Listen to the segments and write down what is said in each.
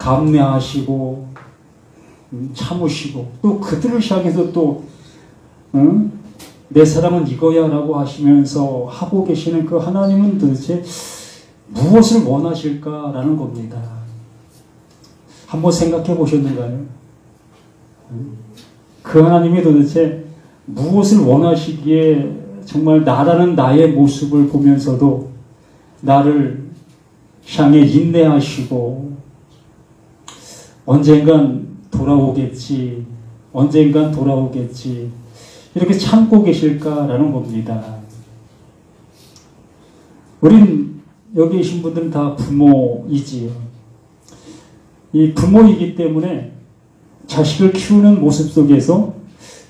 감내하시고 참으시고 또 그들을 향해서 또 내 사랑은 이거야 라고 하시면서 하고 계시는 그 하나님은 도대체 무엇을 원하실까라는 겁니다. 한번 생각해 보셨는가요? 그 하나님이 도대체 무엇을 원하시기에 정말 나라는 나의 모습을 보면서도 나를 향해 인내하시고 언젠간 돌아오겠지, 언젠간 돌아오겠지 이렇게 참고 계실까라는 겁니다. 우린 여기 계신 분들은 다 부모이지요. 이 부모이기 때문에 자식을 키우는 모습 속에서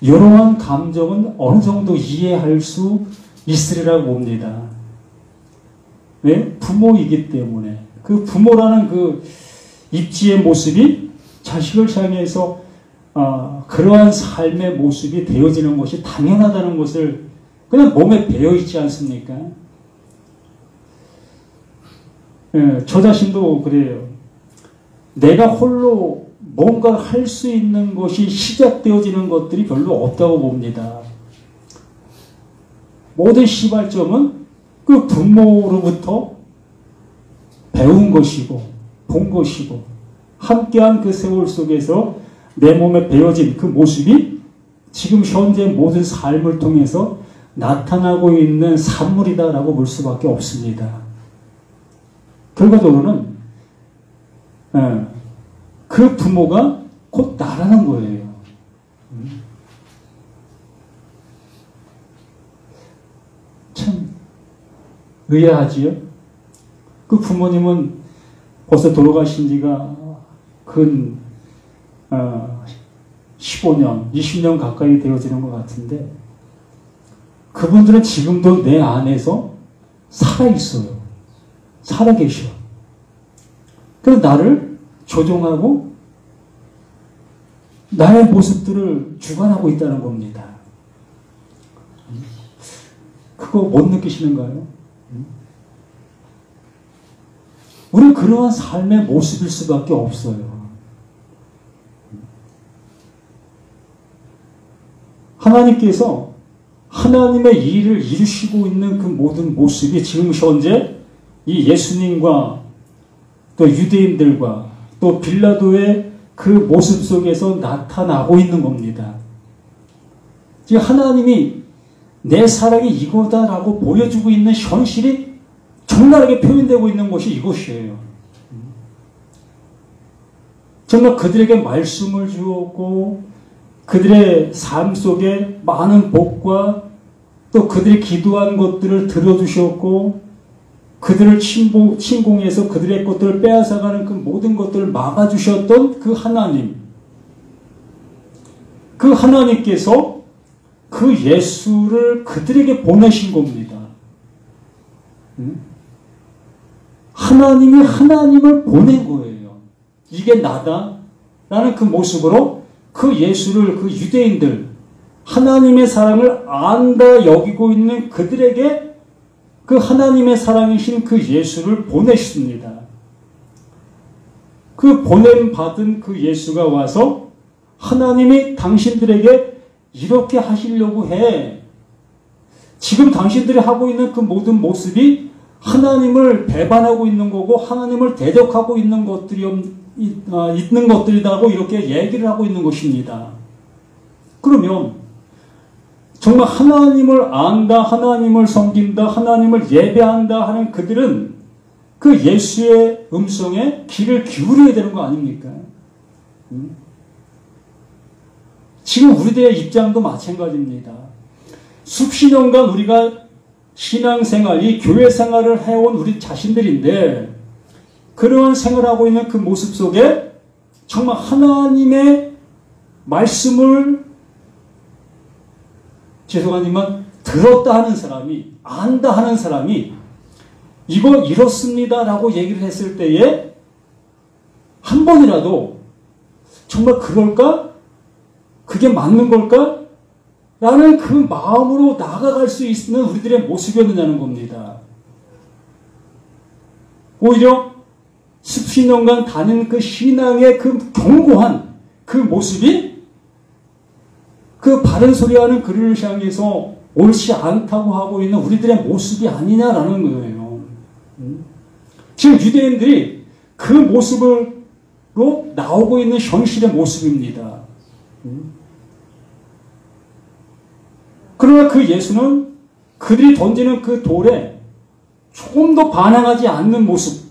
이러한 감정은 어느 정도 이해할 수 있으리라고 봅니다. 왜? 부모이기 때문에. 그 부모라는 그 입지의 모습이 자식을 향해서 그러한 삶의 모습이 되어지는 것이 당연하다는 것을 그냥 몸에 배어 있지 않습니까? 예, 저 자신도 그래요. 내가 홀로 뭔가 할 수 있는 것이 시작되어지는 것들이 별로 없다고 봅니다. 모든 시발점은 그 부모로부터 배운 것이고 본 것이고 함께한 그 세월 속에서 내 몸에 배어진 그 모습이 지금 현재 모든 삶을 통해서 나타나고 있는 산물이다라고 볼 수밖에 없습니다. 결과적으로는 그 부모가 곧 나라는 거예요. 참 의아하지요? 그 부모님은 벌써 돌아가신 지가 근 15년, 20년 가까이 되어지는 것 같은데 그분들은 지금도 내 안에서 살아있어요. 살아계셔. 그래서 나를 조종하고 나의 모습들을 주관하고 있다는 겁니다. 그거 못 느끼시는가요? 우리는 그러한 삶의 모습일 수밖에 없어요. 하나님께서 하나님의 일을 이루시고 있는 그 모든 모습이 지금 현재 이 예수님과 또 유대인들과 또 빌라도의 그 모습 속에서 나타나고 있는 겁니다. 지금 하나님이 내 사랑이 이거다라고 보여주고 있는 현실이 적나라하게 표현되고 있는 것이 이것이에요. 정말 그들에게 말씀을 주었고 그들의 삶 속에 많은 복과 또 그들이 기도한 것들을 들어주셨고 그들을 침공해서 그들의 것들을 빼앗아가는 그 모든 것들을 막아주셨던 그 하나님. 그 하나님께서 그 예수를 그들에게 보내신 겁니다. 하나님이 하나님을 보낸 거예요. 이게 나다 라는 그 모습으로 그 예수를 그 유대인들 하나님의 사랑을 안다 여기고 있는 그들에게 그 하나님의 사랑이신 그 예수를 보내십니다. 그 보냄받은 그 예수가 와서 하나님이 당신들에게 이렇게 하시려고 해. 지금 당신들이 하고 있는 그 모든 모습이 하나님을 배반하고 있는 거고 하나님을 대적하고 있는 것들이라고 이렇게 얘기를 하고 있는 것입니다. 그러면 정말 하나님을 안다, 하나님을 섬긴다, 하나님을 예배한다 하는 그들은 그 예수의 음성에 귀를 기울여야 되는 거 아닙니까? 지금 우리들의 입장도 마찬가지입니다. 수십 년간 우리가 신앙생활, 이 교회 생활을 해온 우리 자신들인데 그러한 생활하고 있는 그 모습 속에 정말 하나님의 말씀을 죄송하지만 들었다 하는 사람이 안다 하는 사람이 이거 이렇습니다 라고 얘기를 했을 때에 한 번이라도 정말 그럴까? 그게 맞는 걸까? 라는 그 마음으로 나아갈 수 있는 우리들의 모습이었느냐는 겁니다. 오히려 수십 년간 다닌 그 신앙의 그 견고한 그 모습이 그 바른 소리하는 그를 향해서 옳지 않다고 하고 있는 우리들의 모습이 아니냐라는 거예요. 지금 유대인들이 그 모습으로 나오고 있는 현실의 모습입니다. 그러나 그 예수는 그들이 던지는 그 돌에 조금 더 반항하지 않는 모습,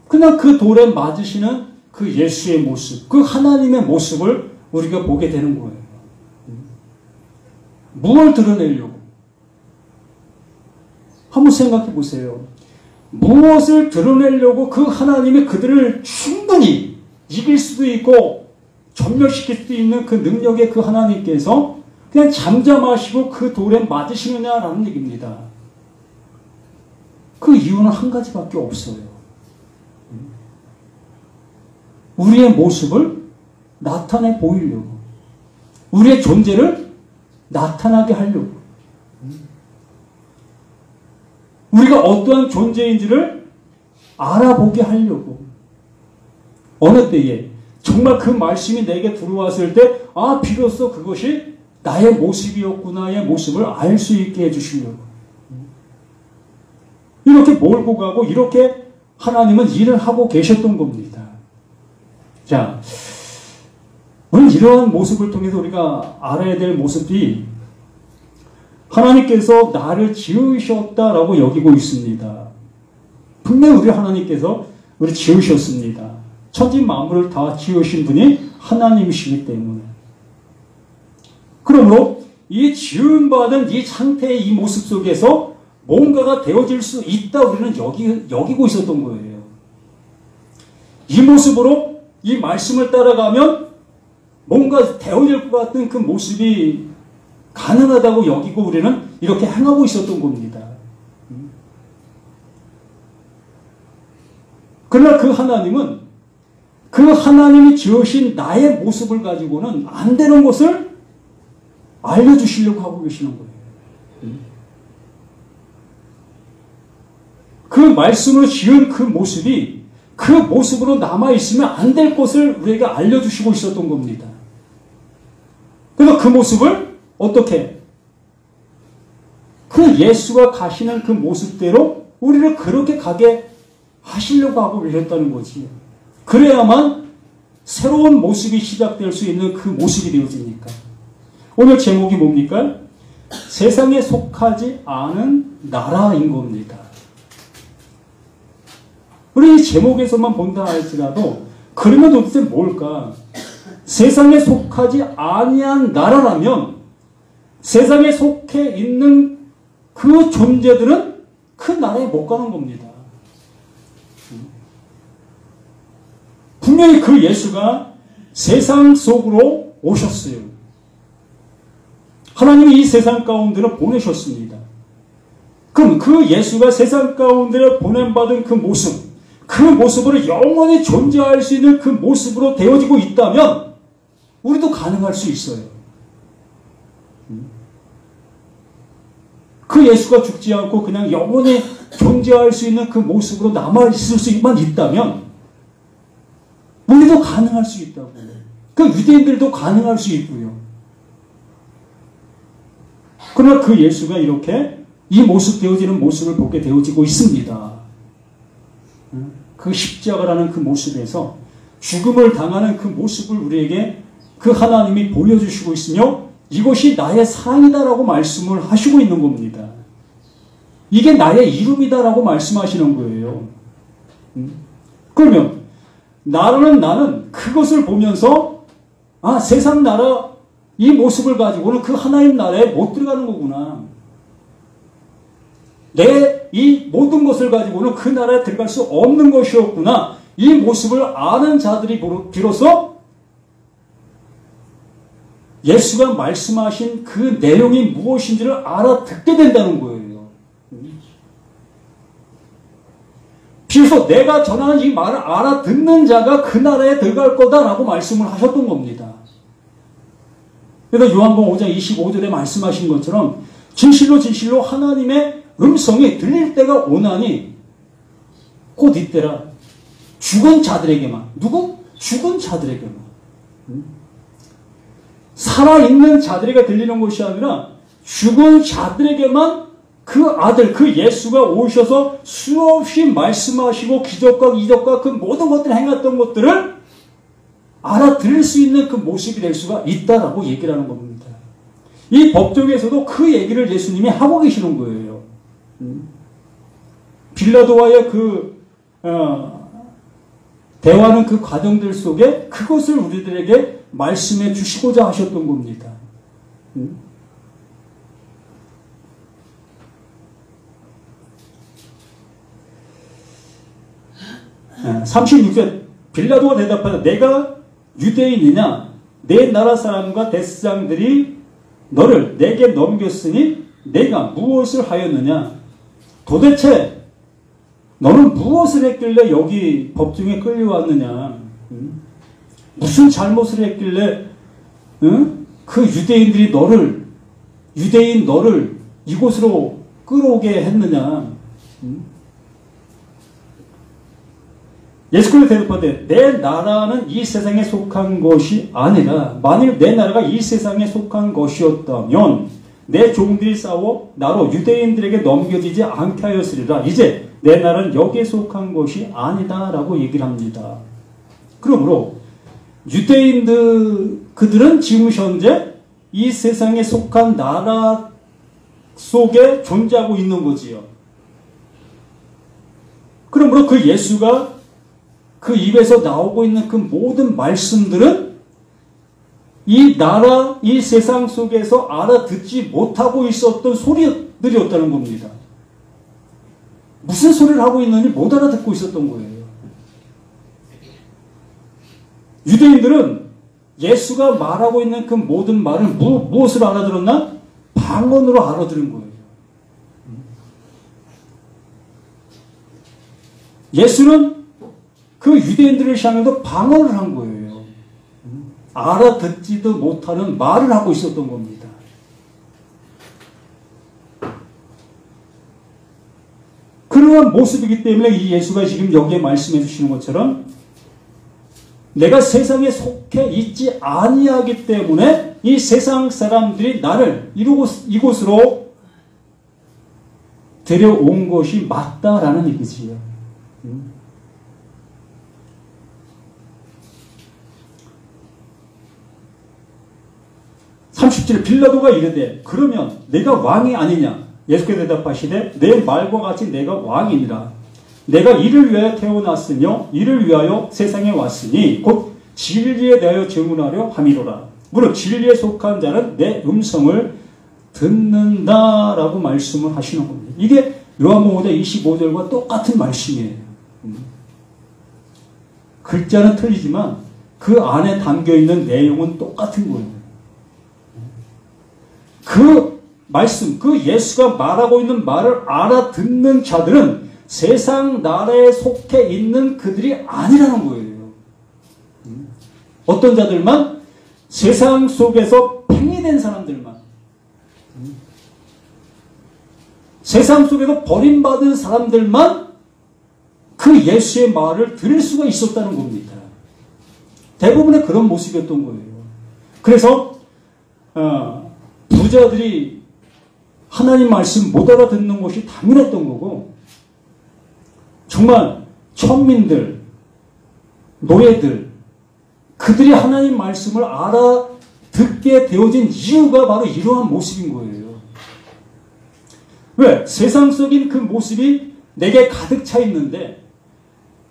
그냥 그 돌에 맞으시는 그 예수의 모습, 그 하나님의 모습을 우리가 보게 되는 거예요. 무엇을 드러내려고? 한번 생각해 보세요. 무엇을 드러내려고 그 하나님이 그들을 충분히 이길 수도 있고 전멸시킬 수도 있는 그 능력의 그 하나님께서 그냥 잠잠하시고 그 돌에 맞으시느냐라는 얘기입니다. 그 이유는 한 가지밖에 없어요. 우리의 모습을 나타내 보이려고, 우리의 존재를 나타나게 하려고, 우리가 어떠한 존재인지를 알아보게 하려고. 어느 때에 정말 그 말씀이 내게 들어왔을 때, 아, 비로소 그것이 나의 모습이었구나의 모습을 알 수 있게 해주시려고. 이렇게 몰고 가고 이렇게 하나님은 일을 하고 계셨던 겁니다. 자, 오늘 이러한 모습을 통해서 우리가 알아야 될 모습이 하나님께서 나를 지으셨다라고 여기고 있습니다. 분명히 우리 하나님께서 우리 지으셨습니다. 천지 만물을 다 지으신 분이 하나님이시기 때문에. 그러므로 이 지음받은 이 상태의 이 모습 속에서 뭔가가 되어질 수 있다 우리는 여기고 있었던 거예요. 이 모습으로 이 말씀을 따라가면 뭔가 되어질 것 같은 그 모습이 가능하다고 여기고 우리는 이렇게 행하고 있었던 겁니다. 그러나 그 하나님은 그 하나님이 지으신 나의 모습을 가지고는 안 되는 것을 알려주시려고 하고 계시는 거예요. 그 말씀으로 지은 그 모습이 그 모습으로 남아있으면 안 될 것을 우리에게 알려주시고 있었던 겁니다. 그래서 그 모습을 어떻게? 그 예수가 가시는 그 모습대로 우리를 그렇게 가게 하시려고 하고 계셨다는 거지. 그래야만 새로운 모습이 시작될 수 있는 그 모습이 되어지니까. 오늘 제목이 뭡니까? 세상에 속하지 않은 나라인 겁니다. 우리 이 제목에서만 본다 할지라도 그러면 도대체 뭘까? 세상에 속하지 아니한 나라라면 세상에 속해 있는 그 존재들은 그 나라에 못 가는 겁니다. 분명히 그 예수가 세상 속으로 오셨어요. 하나님이 이 세상 가운데로 보내셨습니다. 그럼 그 예수가 세상 가운데로 보냄받은 그 모습, 그 모습으로 영원히 존재할 수 있는 그 모습으로 되어지고 있다면 우리도 가능할 수 있어요. 그 예수가 죽지 않고 그냥 영원히 존재할 수 있는 그 모습으로 남아있을 수만 있다면 우리도 가능할 수 있다고. 그 유대인들도 가능할 수 있고요. 그러나 그 예수가 이렇게 이 모습 되어지는 모습을 보게 되어지고 있습니다. 그 십자가라는 그 모습에서 죽음을 당하는 그 모습을 우리에게 그 하나님이 보여주시고 있으며 이것이 나의 사랑이다라고 말씀을 하시고 있는 겁니다. 이게 나의 이름이다라고 말씀하시는 거예요. 그러면 나는 그것을 보면서 아, 세상 나라 이 모습을 가지고는 그 하나님 나라에 못 들어가는 거구나. 내 이 모든 것을 가지고는 그 나라에 들어갈 수 없는 것이었구나. 이 모습을 아는 자들이 비로소 예수가 말씀하신 그 내용이 무엇인지를 알아듣게 된다는 거예요. 비로소 내가 전하는 이 말을 알아듣는 자가 그 나라에 들어갈 거다라고 말씀을 하셨던 겁니다. 그래서 요한복음 5장 25절에 말씀하신 것처럼 진실로 진실로 하나님의 음성이 들릴 때가 오나니 곧 이때라. 죽은 자들에게만. 누구? 죽은 자들에게만. 살아있는 자들에게 들리는 것이 아니라 죽은 자들에게만 그 아들, 그 예수가 오셔서 수없이 말씀하시고 기적과 이적과 그 모든 것들을 행했던 것들을 알아들을 수 있는 그 모습이 될 수가 있다라고 얘기를 하는 겁니다. 이 법정에서도 그 얘기를 예수님이 하고 계시는 거예요. 빌라도와의 대화하는 그 과정들 속에 그것을 우리들에게 말씀해 주시고자 하셨던 겁니다. 36절 빌라도가 대답하여 내가 유대인이냐 내 나라 사람과 대제사장들이 너를 내게 넘겼으니 내가 무엇을 하였느냐 도대체 너는 무엇을 했길래 여기 법정에 끌려왔느냐 무슨 잘못을 했길래 그 유대인들이 너를 이곳으로 끌어오게 했느냐 예수께서 대답하되 내 나라는 이 세상에 속한 것이 아니라 만일 내 나라가 이 세상에 속한 것이었다면 내 종들이 싸워 나로 유대인들에게 넘겨지지 않게 하였으리라. 이제 내 나라는 여기에 속한 것이 아니다 라고 얘기를 합니다. 그러므로 유대인들 그들은 지금 현재 이 세상에 속한 나라 속에 존재하고 있는 거지요. 그러므로 그 예수가 그 입에서 나오고 있는 그 모든 말씀들은 이 나라, 이 세상 속에서 알아듣지 못하고 있었던 소리들이었다는 겁니다. 무슨 소리를 하고 있는지 못 알아듣고 있었던 거예요. 유대인들은 예수가 말하고 있는 그 모든 말을 무엇으로 알아들었나? 방언으로 알아들은 거예요. 예수는 그 유대인들을 향해서 방언을 한 거예요. 알아듣지도 못하는 말을 하고 있었던 겁니다. 그러한 모습이기 때문에 이 예수가 지금 여기에 말씀해 주시는 것처럼 내가 세상에 속해 있지 아니하기 때문에 이 세상 사람들이 나를 이곳으로 데려온 것이 맞다라는 얘기지요. 30절 빌라도가 이르되 그러면 내가 왕이 아니냐 예수께서 대답하시되 내 말과 같이 내가 왕이니라 내가 이를 위하여 태어났으며 이를 위하여 세상에 왔으니 곧 진리에 대하여 증언하려 함이로라 무릇 진리에 속한 자는 내 음성을 듣는다라고 말씀을 하시는 겁니다. 이게 요한복음 5장 25절과 똑같은 말씀이에요. 글자는 틀리지만 그 안에 담겨있는 내용은 똑같은 거예요. 그 말씀, 그 예수가 말하고 있는 말을 알아듣는 자들은 세상 나라에 속해 있는 그들이 아니라는 거예요. 어떤 자들만? 세상 속에서 팽이된 사람들만. 세상 속에서 버림받은 사람들만 그 예수의 말을 들을 수가 있었다는 겁니다. 대부분의 그런 모습이었던 거예요. 그래서 부자들이 하나님 말씀 못 알아듣는 것이 당연했던 거고 정말 천민들, 노예들 그들이 하나님 말씀을 알아듣게 되어진 이유가 바로 이러한 모습인 거예요. 왜? 세상적인 그 모습이 내게 가득 차 있는데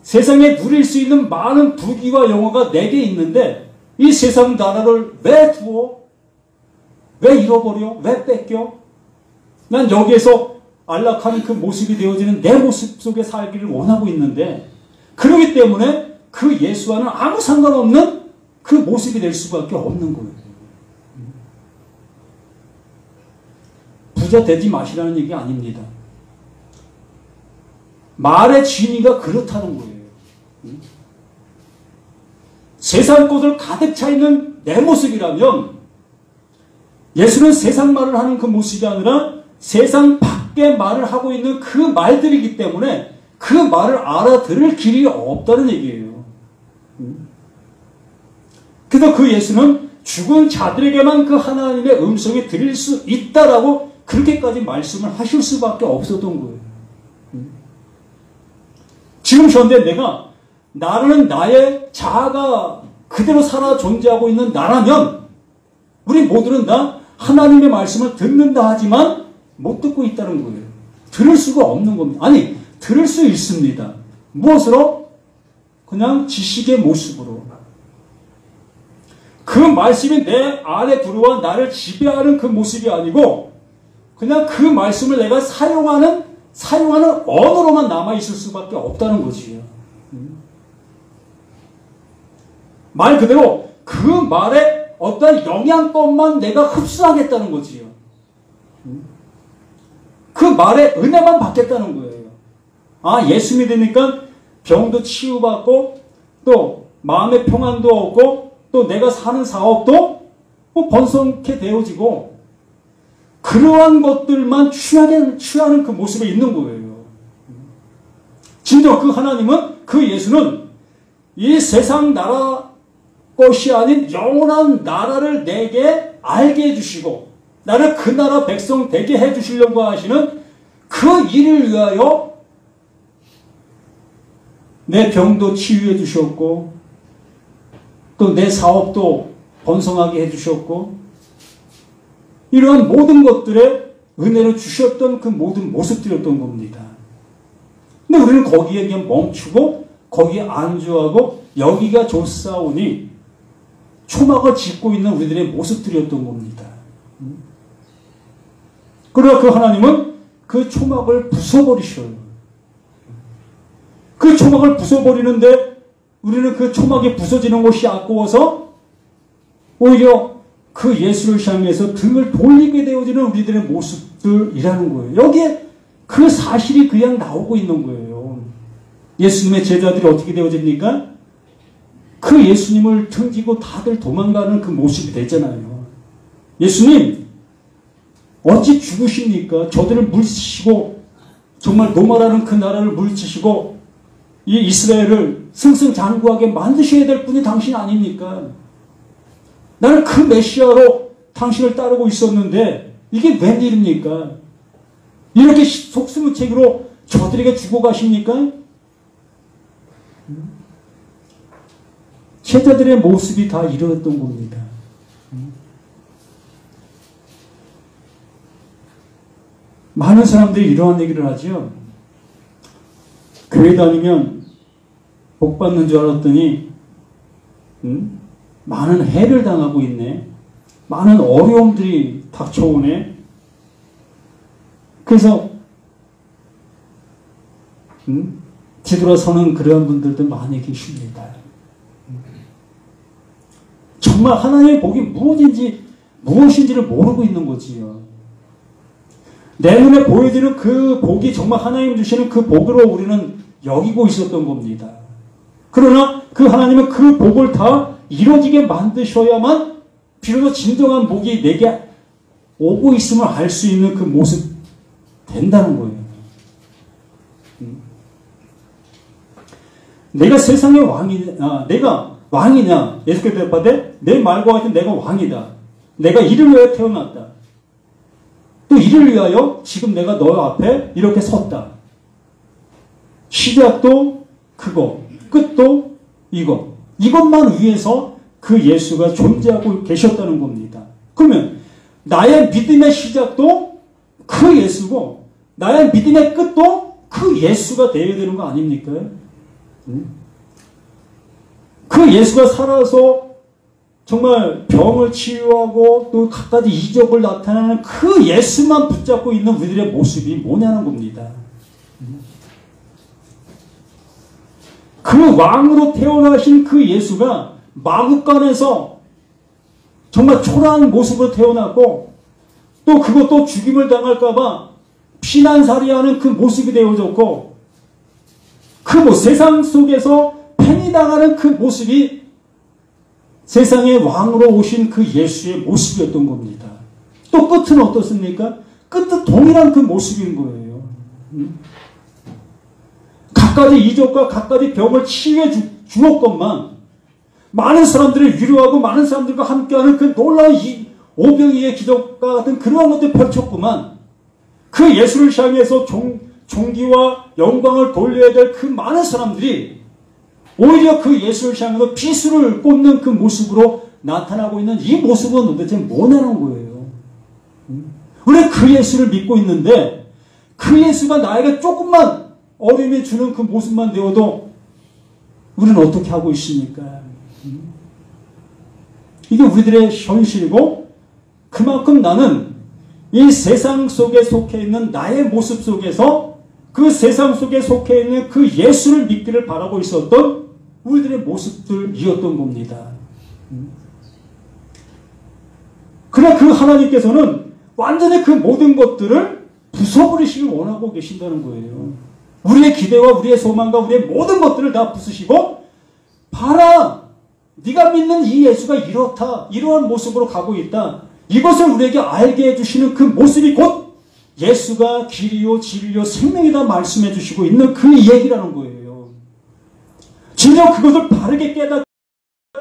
세상에 누릴 수 있는 많은 부귀와 영화가 내게 있는데 이 세상 나라를 왜 두어? 왜 잃어버려? 왜 뺏겨? 난 여기에서 안락하는 그 모습이 되어지는 내 모습 속에 살기를 원하고 있는데 그렇기 때문에 그 예수와는 아무 상관없는 그 모습이 될 수밖에 없는 거예요. 부자 되지 마시라는 얘기 아닙니다. 말의 진위가 그렇다는 거예요. 세상 것을 가득 차 있는 내 모습이라면 예수는 세상 말을 하는 그 모습이 아니라 세상 밖에 말을 하고 있는 그 말들이기 때문에 그 말을 알아들을 길이 없다는 얘기예요. 그래서 그 예수는 죽은 자들에게만 그 하나님의 음성이 들릴 수 있다라고 그렇게까지 말씀을 하실 수밖에 없었던 거예요. 지금 현재 나라는 나의 자아가 그대로 살아 존재하고 있는 나라면 우리 모두는 다 하나님의 말씀을 듣는다 하지만 못 듣고 있다는 거예요. 들을 수가 없는 겁니다. 아니, 들을 수 있습니다. 무엇으로? 그냥 지식의 모습으로. 그 말씀이 내 안에 들어와 나를 지배하는 그 모습이 아니고 그냥 그 말씀을 내가 사용하는 언어로만 남아있을 수밖에 없다는 거지요. 말 그대로 그 말에 어떤 영양법만 내가 흡수하겠다는 거지요. 그 말에 은혜만 받겠다는 거예요. 아, 예수 믿으니까 병도 치유받고 또 마음의 평안도 얻고 또 내가 사는 사업도 번성케 되어지고 그러한 것들만 취하는 그 모습에 있는 거예요. 진정 그 하나님은, 그 예수는 이 세상 나라 것이 아닌 영원한 나라를 내게 알게 해주시고 나를 그 나라 백성 되게 해주시려고 하시는 그 일을 위하여 내 병도 치유해 주셨고 또 내 사업도 번성하게 해주셨고 이러한 모든 것들에 은혜를 주셨던 그 모든 모습들이었던 겁니다. 근데 우리는 거기에 그냥 멈추고 거기에 안주하고 여기가 좋사오니 초막을 짓고 있는 우리들의 모습들이었던 겁니다. 그러나 그 하나님은 그 초막을 부숴버리셔요. 그 초막을 부숴버리는데 우리는 그 초막이 부서지는 것이 아까워서 오히려 그 예수를 향해서 등을 돌리게 되어지는 우리들의 모습들이라는 거예요. 여기에 그 사실이 그냥 나오고 있는 거예요. 예수님의 제자들이 어떻게 되어집니까? 그 예수님을 등지고 다들 도망가는 그 모습이 되잖아요. 예수님 어찌 죽으십니까? 저들을 물리치시고 정말 노마라는 그 나라를 물리치시고 이 이스라엘을 승승장구하게 만드셔야 될 분이 당신 아닙니까? 나는 그 메시아로 당신을 따르고 있었는데 이게 웬일입니까? 이렇게 속수무책으로 저들에게 주고 가십니까? 제자들의 모습이 다 이러했던 겁니다. 많은 사람들이 이러한 얘기를 하죠. 교회 다니면 복 받는 줄 알았더니 많은 해를 당하고 있네. 많은 어려움들이 닥쳐오네. 그래서 뒤돌아서는 그러한 분들도 많이 계십니다. 정말 하나님의 복이 무엇인지를 모르고 있는 거지요. 내 눈에 보여지는 그 복이 정말 하나님 주시는 그 복으로 우리는 여기고 있었던 겁니다. 그러나 그 하나님은 그 복을 다 이루어지게 만드셔야만 비로소 진정한 복이 내게 오고 있음을 알 수 있는 그 모습 된다는 거예요. 내가 세상의 왕이냐, 내가 왕이냐, 예수께서 대답하되 내 말과 같은 내가 왕이다. 내가 이를 위하여 태어났다. 또 이를 위하여 지금 내가 너 앞에 이렇게 섰다. 시작도 그거, 끝도 이거. 이것만 위해서 그 예수가 존재하고 계셨다는 겁니다. 그러면 나의 믿음의 시작도 그 예수고 나의 믿음의 끝도 그 예수가 되어야 되는 거 아닙니까? 그 예수가 살아서 정말 병을 치유하고 또 갖가지 이적을 나타내는 그 예수만 붙잡고 있는 우리들의 모습이 뭐냐는 겁니다. 그 왕으로 태어나신 그 예수가 마국간에서 정말 초라한 모습으로 태어났고 또 그것도 죽임을 당할까봐 피난살이하는 그 모습이 되어졌고 그 세상 속에서 팽이당하는 그 모습이 세상의 왕으로 오신 그 예수의 모습이었던 겁니다. 또 끝은 어떻습니까? 끝은 동일한 그 모습인 거예요. 갖가지 이적과 갖가지 병을 치유해 주었건만 많은 사람들을 위로하고 많은 사람들과 함께하는 그 놀라운 오병이의 기적과 같은 그러한 것들을 펼쳤구만 그 예수를 향해서 존귀와 영광을 돌려야 될 그 많은 사람들이 오히려 그 예수를 향해서 비수를 꽂는 그 모습으로 나타나고 있는 이 모습은 도대체 뭐냐는 거예요. 우리는 그 예수를 믿고 있는데 그 예수가 나에게 조금만 어려움이 주는 그 모습만 되어도 우리는 어떻게 하고 있습니까? 이게 우리들의 현실이고 그만큼 나는 이 세상 속에 속해 있는 나의 모습 속에서 그 세상 속에 속해 있는 그 예수를 믿기를 바라고 있었던 우리들의 모습들이었던 겁니다. 그러나 그 하나님께서는 완전히 그 모든 것들을 부숴버리시길 원하고 계신다는 거예요. 우리의 기대와 우리의 소망과 우리의 모든 것들을 다 부수시고 봐라! 네가 믿는 이 예수가 이렇다. 이러한 모습으로 가고 있다. 이것을 우리에게 알게 해주시는 그 모습이 곧 예수가 길이요 진리요 생명이다 말씀해 주시고 있는 그 얘기라는 거예요. 진정 그것을 바르게 깨닫게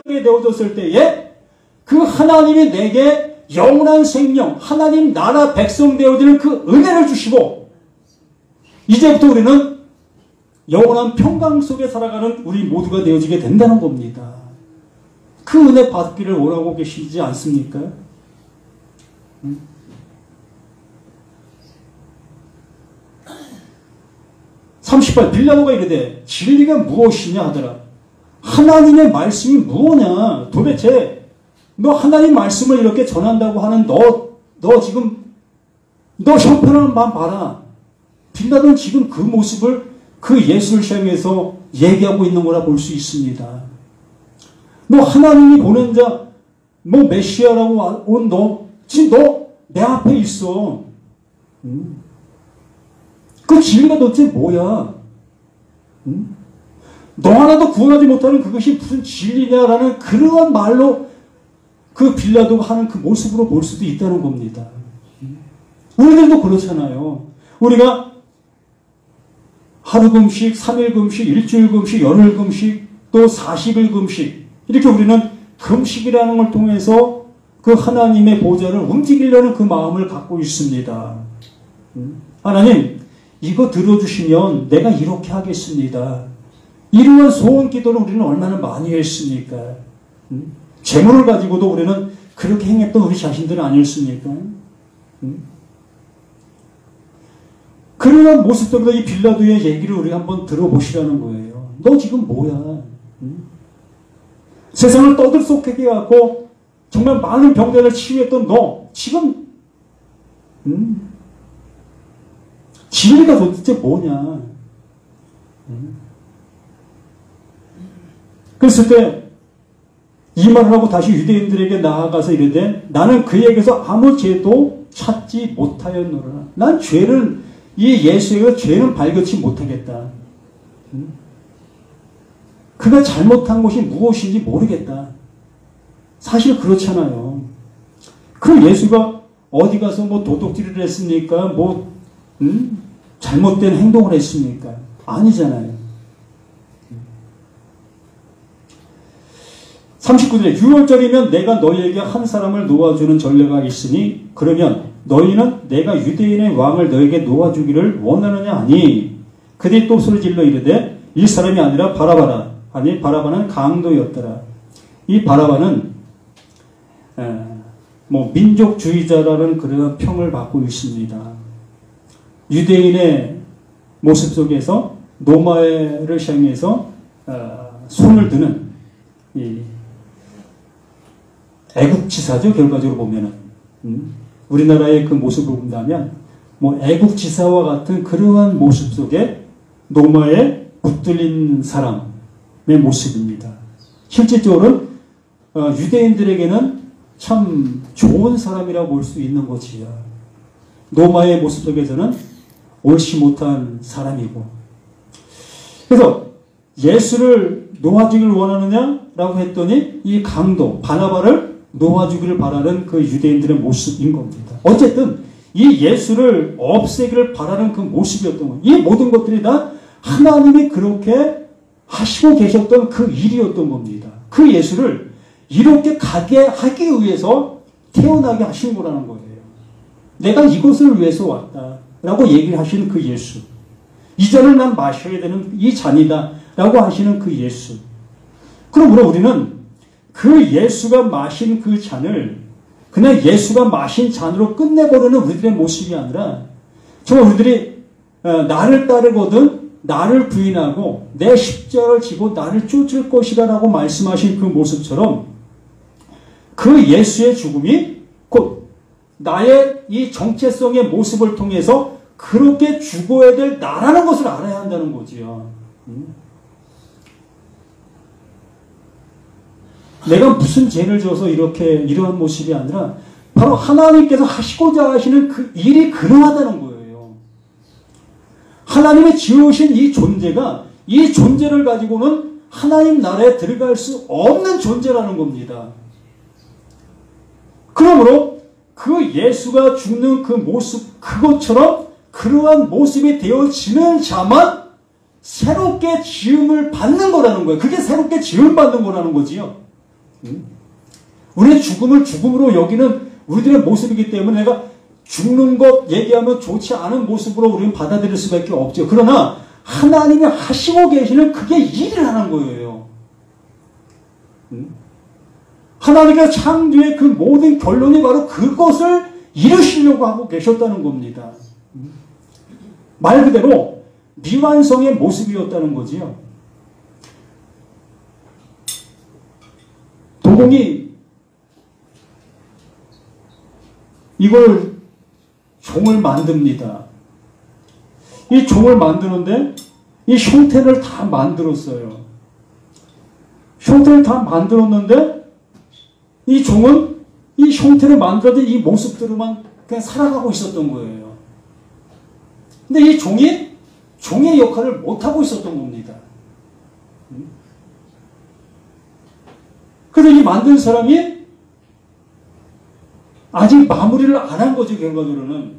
되어졌을 때에 그 하나님이 내게 영원한 생명, 하나님 나라 백성 되어지는 그 은혜를 주시고 이제부터 우리는 영원한 평강 속에 살아가는 우리 모두가 되어지게 된다는 겁니다. 그 은혜 받기를 원하고 계시지 않습니까? 38 빌라도가 이르되 진리가 무엇이냐 하더라. 하나님의 말씀이 무엇냐? 도대체 너 하나님 말씀을 이렇게 전한다고 하는 너 지금 너 형편만 봐라. 빌라도는 지금 그 모습을 그 예수를 향해서 얘기하고 있는 거라 볼 수 있습니다. 너 하나님이 보낸 자, 너 메시아라고 온 너, 지금 너 내 앞에 있어. 그 진리가 도대체 뭐야? 너 하나도 구원하지 못하는 그것이 무슨 진리냐라는 그러한 말로 그 빌라도가 하는 그 모습으로 볼 수도 있다는 겁니다. 우리들도 그렇잖아요. 우리가 하루 금식, 3일 금식, 일주일 금식, 열흘 금식, 또 40일 금식 이렇게 우리는 금식이라는 걸 통해서 그 하나님의 보좌를 움직이려는 그 마음을 갖고 있습니다. 하나님 이거 들어주시면 내가 이렇게 하겠습니다. 이러한 소원 기도를 우리는 얼마나 많이 했습니까? 재물을 가지고도 우리는 그렇게 행했던 우리 자신들은 아니었습니까? 그러한 모습 속에서 이 빌라도의 얘기를 우리가 한번 들어보시라는 거예요. 너 지금 뭐야? 세상을 떠들썩하게 해갖고 정말 많은 병들을 치유했던 너 지금 진리가 도대체 뭐냐? 그랬을 때 이 말을 하고 다시 유대인들에게 나아가서 이르되 나는 그에게서 아무 죄도 찾지 못하였노라. 난 죄를 이 예수의 죄는 발견치 못하겠다. 그가 잘못한 것이 무엇인지 모르겠다. 사실 그렇잖아요. 그 예수가 어디 가서 뭐 도둑질을 했습니까? 잘못된 행동을 했습니까? 아니잖아요. 39절에 6월절이면 내가 너희에게 한 사람을 놓아주는 전례가 있으니 그러면 너희는 내가 유대인의 왕을 너에게 놓아주기를 원하느냐 하니 그들이 또 소리질러 이르되 이 사람이 아니라 바라바라 아니 바라바는 강도였더라. 이 바라바는 민족주의자라는 그런 평을 받고 있습니다. 유대인의 모습 속에서 노마를 향해서 손을 드는 이 애국지사죠. 결과적으로 보면은 우리나라의 그 모습을 본다면 애국지사와 같은 그러한 모습 속에 노마에 붙들린 사람의 모습입니다. 실질적으로는 유대인들에게는 참 좋은 사람이라고 볼 수 있는 것이야. 노마의 모습 속에서는 옳지 못한 사람이고. 그래서 예수를 놓아주기를 원하느냐라고 했더니 이 강도 바나바를 놓아주기를 바라는 그 유대인들의 모습인 겁니다. 어쨌든 이 예수를 없애기를 바라는 그 모습이었던 거예요. 이 모든 것들이 다 하나님이 그렇게 하시고 계셨던 그 일이었던 겁니다. 그 예수를 이렇게 가게 하기 위해서 태어나게 하신 거라는 거예요. 내가 이것을 위해서 왔다 라고 얘기를 하시는 그 예수. 이 잔을 난 마셔야 되는 이 잔이다 라고 하시는 그 예수. 그러므로 우리는 그 예수가 마신 그 잔을 그냥 예수가 마신 잔으로 끝내버리는 우리들의 모습이 아니라 정말 우리들이 나를 따르거든 나를 부인하고 내 십자가를 지고 나를 쫓을 것이다 라고 말씀하신 그 모습처럼 그 예수의 죽음이 곧 나의 이 정체성의 모습을 통해서 그렇게 죽어야 될 나라는 것을 알아야 한다는 거지요. 내가 무슨 죄를 져서 이러한 모습이 아니라 바로 하나님께서 하시고자 하시는 그 일이 그러하다는 거예요. 하나님의 지으신 이 존재가 이 존재를 가지고는 하나님 나라에 들어갈 수 없는 존재라는 겁니다. 그러므로 그 예수가 죽는 그 모습 그것처럼 그러한 모습이 되어지는 자만 새롭게 지음을 받는 거라는 거예요. 그게 새롭게 지음 받는 거라는 거지요. 우리의 죽음을 죽음으로 여기는 우리들의 모습이기 때문에 내가 죽는 것 얘기하면 좋지 않은 모습으로 우리는 받아들일 수밖에 없죠. 그러나 하나님이 하시고 계시는 그게 일을 하는 거예요. 하나님의 창조의 그 모든 결론이 바로 그것을 이루시려고 하고 계셨다는 겁니다. 말 그대로 미완성의 모습이었다는 거지요. 도공이 이걸 종을 만듭니다. 이 종을 만드는데 이 형태를 다 만들었어요. 형태를 다 만들었는데 이 종은 이 형태를 만들어진 이 모습대로만 그냥 살아가고 있었던 거예요. 근데 이 종이 종의 역할을 못하고 있었던 겁니다. 그래서 이 만든 사람이 아직 마무리를 안 한 거죠. 결과적으로는.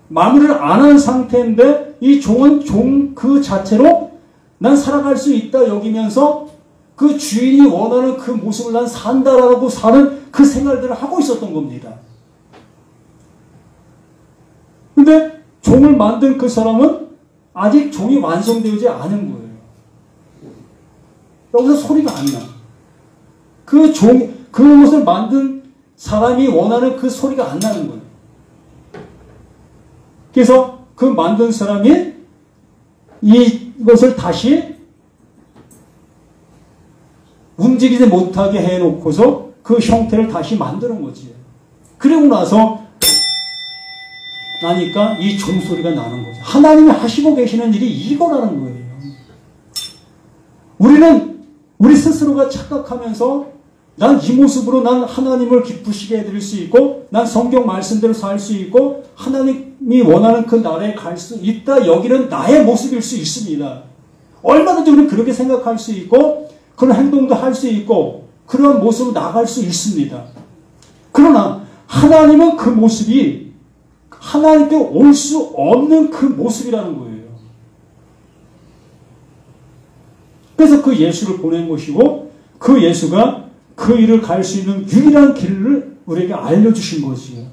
마무리를 안 한 상태인데 이 종은 종 그 자체로 난 살아갈 수 있다 여기면서 그 주인이 원하는 그 모습을 난 산다라고 사는 그 생활들을 하고 있었던 겁니다. 근데 종을 만든 그 사람은 아직 종이 완성되지 않은 거예요. 여기서 소리가 안 나. 그것을 만든 사람이 원하는 그 소리가 안 나는 거예요. 그래서 그 만든 사람이 이것을 다시 움직이지 못하게 해놓고서 그 형태를 다시 만드는 거지. 그리고 나니까 이 종소리가 나는 거죠. 하나님이 하시고 계시는 일이 이거라는 거예요. 우리는 우리 스스로가 착각하면서 난 이 모습으로 난 하나님을 기쁘시게 해드릴 수 있고 난 성경 말씀대로 살 수 있고 하나님이 원하는 그 나라에 갈 수 있다 여기는 나의 모습일 수 있습니다. 얼마든지 우리는 그렇게 생각할 수 있고 그런 행동도 할 수 있고 그런 모습으로 나갈 수 있습니다. 그러나 하나님은 그 모습이 하나님께 올 수 없는 그 모습이라는 거예요. 그래서 그 예수를 보낸 것이고 그 예수가 그 일을 갈 수 있는 유일한 길을 우리에게 알려주신 것이에요.